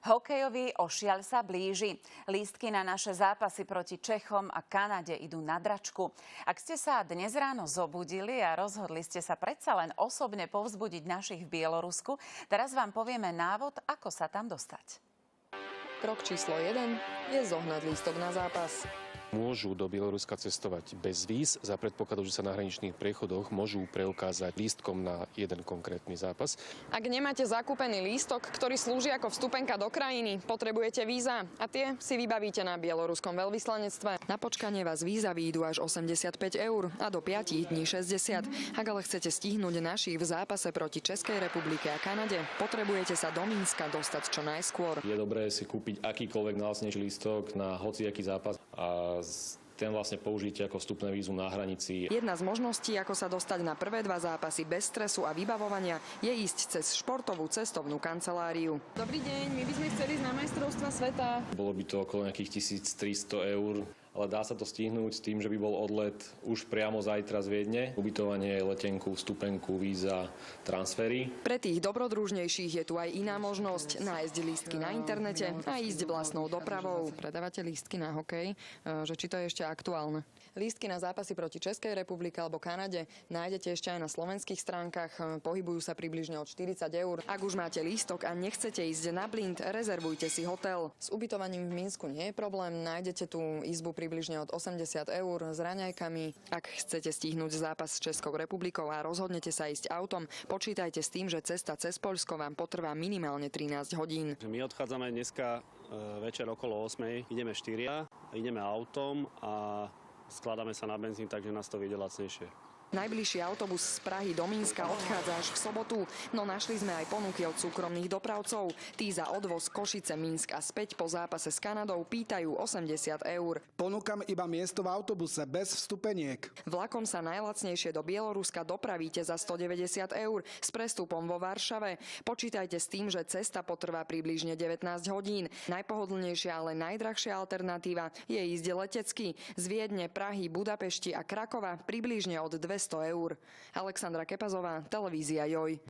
Hokejový ošiaľ sa blíži. Lístky na naše zápasy proti Čechom a Kanade idú na dračku. Ak ste sa dnes ráno zobudili a rozhodli ste sa predsa len osobne povzbudiť našich v Bielorusku, teraz vám povieme návod, ako sa tam dostať. Krok číslo 1 je zohnať lístok na zápas. Môžu do Bieloruska cestovať bez víz za predpokladu, že sa na hraničných priechodoch môžu preukázať lístkom na jeden konkrétny zápas. Ak nemáte zakúpený lístok, ktorý slúži ako vstupenka do krajiny, potrebujete víza a tie si vybavíte na bieloruskom veľvyslanectve. Na počkanie vás víza výjdu až 85 eur a do 5 dní 60. Ak ale chcete stihnúť našich v zápase proti Českej republike a Kanade, potrebujete sa do Mínska dostať čo najskôr. Je dobré si kúpiť akýkoľvek najlacnejší lístok na hociaký zápas a ten vlastne použite ako vstupné vízum na hranici. Jedna z možností, ako sa dostať na prvé dva zápasy bez stresu a vybavovania, je ísť cez športovú cestovnú kanceláriu. Dobrý deň, my by sme chceli ísť na majstrovstvá sveta. Bolo by to okolo nejakých 1300 eur, ale dá sa to stihnúť s tým, že by bol odlet už priamo zajtra z Viedne. Ubytovanie, letenku, vstupenku, víza, transfery. Pre tých dobrodružnejších je tu aj iná možnosť nájsť lístky na internete a ísť vlastnou dopravou. Predávate lístky na hokej, že či to je ešte aktuálne. Lístky na zápasy proti Českej republike alebo Kanade nájdete ešte aj na slovenských stránkach. Pohybujú sa približne od 40 eur. Ak už máte lístok a nechcete ísť na blind, rezervujte si hotel. S ubytovaním v Minsku nie je problém. Nájdete tú izbu približne od 80 eur s raňajkami. Ak chcete stihnúť zápas s Českou republikou a rozhodnete sa ísť autom, počítajte s tým, že cesta cez Poľsko vám potrvá minimálne 13 hodín. My odchádzame dneska večer okolo 8. Ideme 4, ideme autom a skladáme sa na benzín, takže nás to vyjde lacnejšie. Najbližší autobus z Prahy do Mínska odchádza až v sobotu, no našli sme aj ponuky od súkromných dopravcov. Tí za odvoz Košice-Minsk a späť po zápase s Kanadou pýtajú 80 eur. Ponúkam iba miesto v autobuse bez vstupeniek. Vlakom sa najlacnejšie do Bieloruska dopravíte za 190 eur s prestupom vo Varšave. Počítajte s tým, že cesta potrvá približne 19 hodín. Najpohodlnejšia, ale najdrahšia alternatíva je ísť letecky z Viedne, Prahy, Budapešti a Krakova približne od 200 eur. Alexandra Kepazová, televízia JOJ.